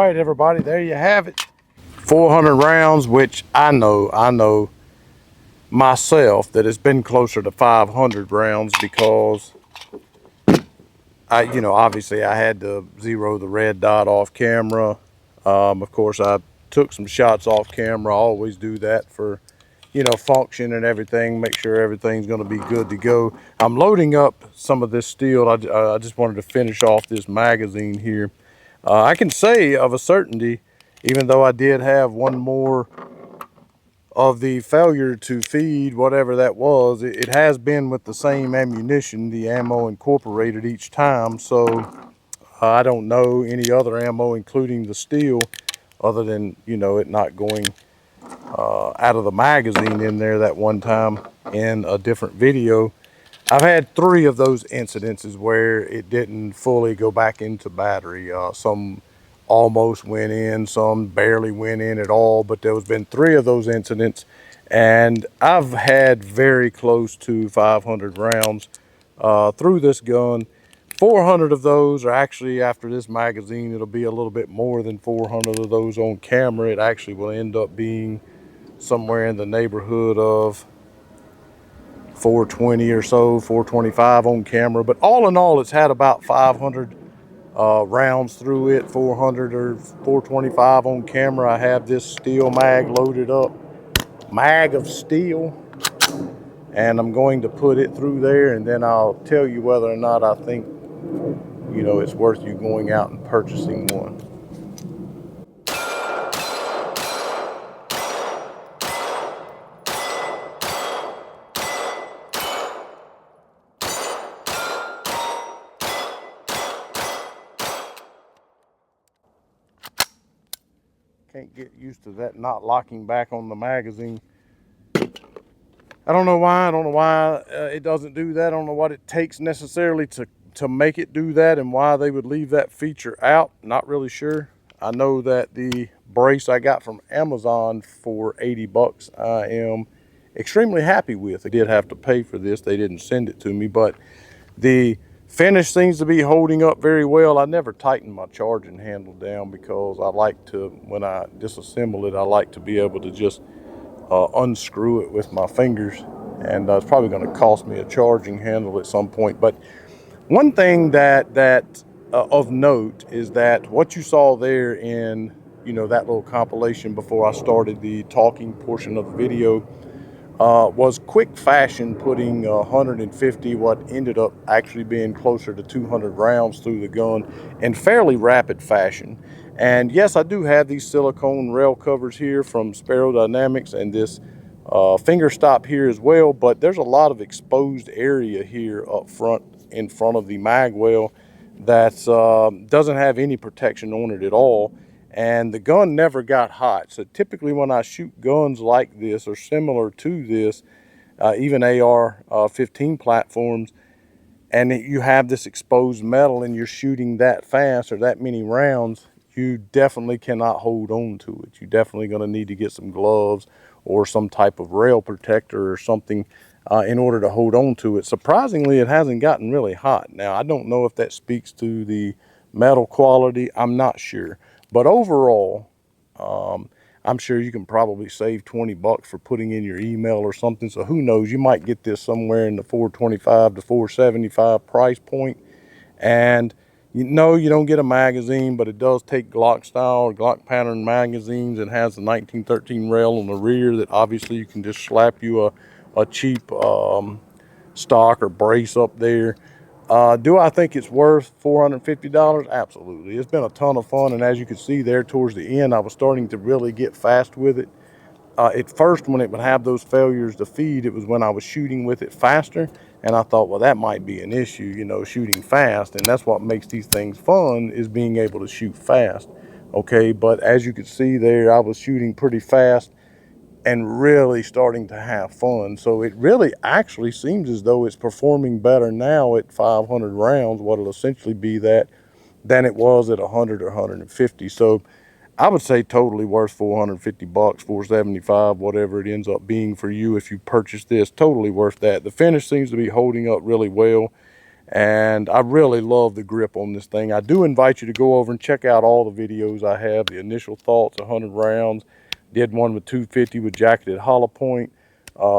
right, everybody, there you have it. 400 rounds, which I know myself that it's been closer to 500 rounds because obviously I had to zero the red dot off camera. Of course, I took some shots off camera. I always do that for, function and everything, make sure everything's going to be good to go. I'm loading up some of this steel. I just wanted to finish off this magazine here. I can say of a certainty, even though I did have one more of the failure to feed, whatever that was, it has been with the same ammunition, the ammo incorporated each time. So I don't know any other ammo, including the steel, other than, it not going out of the magazine in there that one time in a different video. I've had 3 of those incidences where it didn't fully go back into battery. Some almost went in, some barely went in at all, but there's been 3 of those incidents, and I've had very close to 500 rounds through this gun. 400 of those are actually, after this magazine, it'll be a little bit more than 400 of those on camera. It actually will end up being somewhere in the neighborhood of 420 or so, 425 on camera. But all in all, it's had about 500 rounds through it, 400 or 425 on camera. I have this steel mag loaded up, mag of steel, and I'm going to put it through there, and then I'll tell you whether or not I think, it's worth you going out and purchasing one. Can't get used to that not locking back on the magazine. I don't know why it doesn't do that. I don't know what it takes necessarily to make it do that, and why they would leave that feature out. Not really sure. I know that the brace I got from Amazon for 80 bucks I am extremely happy with. I did have to pay for this. They didn't send it to me, but the finish seems to be holding up very well. I never tighten my charging handle down because I like to, when I disassemble it, I like to be able to just unscrew it with my fingers. And it's probably going to cost me a charging handle at some point. But one thing that of note is that what you saw there in, that little compilation before I started the talking portion of the video, was quick fashion putting 150, what ended up actually being closer to 200 rounds through the gun in fairly rapid fashion. And yes, I do have these silicone rail covers here from Sparrow Dynamics, and this finger stop here as well, but there's a lot of exposed area here up front in front of the mag well that doesn't have any protection on it at all. And the gun never got hot. So typically when I shoot guns like this or similar to this, even AR-15 platforms, and you have this exposed metal and you're shooting that fast or that many rounds, you definitely cannot hold on to it. You're definitely going to need to get some gloves or some type of rail protector or something in order to hold on to it. Surprisingly, it hasn't gotten really hot. Now, I don't know if that speaks to the metal quality. I'm not sure. But overall, I'm sure you can probably save 20 bucks for putting in your email or something. So who knows, you might get this somewhere in the 425 to 475 price point. And you don't get a magazine, but it does take Glock style or Glock pattern magazines. It has the 1913 rail on the rear that obviously you can just slap you a cheap stock or brace up there. Do I think it's worth $450? Absolutely. It's been a ton of fun, and as you can see there towards the end, I was starting to really get fast with it. At first, when it would have those failures to feed, it was when I was shooting with it faster, and I thought, well, that might be an issue, shooting fast, and that's what makes these things fun, is being able to shoot fast. Okay, but as you can see there, I was shooting pretty fast and really starting to have fun. So it really actually seems as though it's performing better now at 500 rounds, what will essentially be that, than it was at 100 or 150. So I would say totally worth 450 bucks, 475, whatever it ends up being for you if you purchase this. Totally worth that. The finish seems to be holding up really well. And I really love the grip on this thing. I do invite you to go over and check out all the videos I have. The initial thoughts, 100 rounds. Did one with 250 with jacketed hollow point,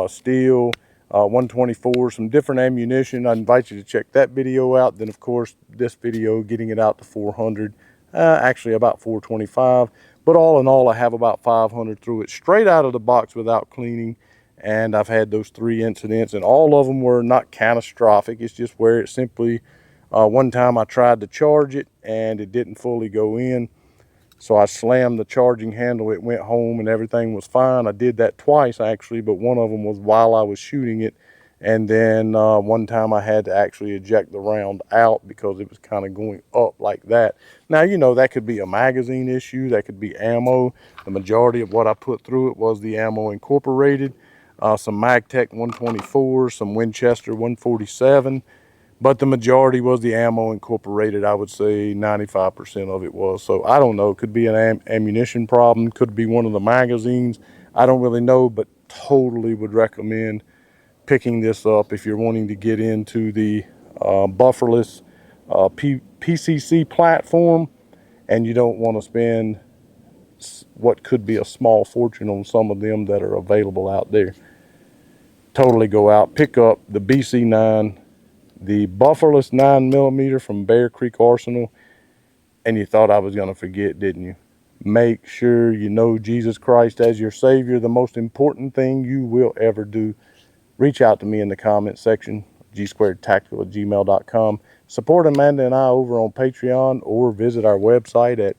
steel, 124, some different ammunition. I invite you to check that video out. Then of course this video, getting it out to 400, actually about 425. But all in all, I have about 500 through it straight out of the box without cleaning. And I've had those 3 incidents, and all of them were not catastrophic. It's just where it simply, one time I tried to charge it and it didn't fully go in. So I slammed the charging handle, it went home and everything was fine. I did that twice actually, but one of them was while I was shooting it. And then one time I had to actually eject the round out because it was kind of going up like that. Now, you know, that could be a magazine issue, that could be ammo. The majority of what I put through it was the ammo incorporated. Some MagTech 124, some Winchester 147. But the majority was the ammo incorporated. I would say 95% of it was. So I don't know. It could be an ammunition problem. Could be one of the magazines. I don't really know, but totally would recommend picking this up if you're wanting to get into the bufferless PCC platform and you don't want to spend what could be a small fortune on some of them that are available out there. Totally go out, pick up the BC9, the Bufferless 9mm from Bear Creek Arsenal, and you thought I was going to forget, didn't you? Make sure you know Jesus Christ as your Savior, the most important thing you will ever do. Reach out to me in the comment section, gsquaredtactical@gmail.com. Support Amanda and I over on Patreon, or visit our website at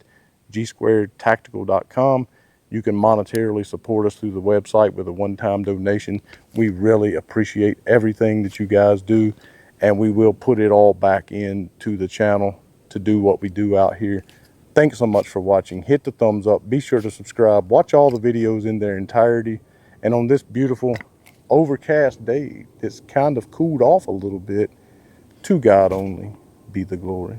gsquaredtactical.com. You can monetarily support us through the website with a one-time donation. We really appreciate everything that you guys do, and we will put it all back into the channel to do what we do out here. Thanks so much for watching. Hit the thumbs up. Be sure to subscribe. Watch all the videos in their entirety. And on this beautiful overcast day, it's kind of cooled off a little bit. To God only be the glory.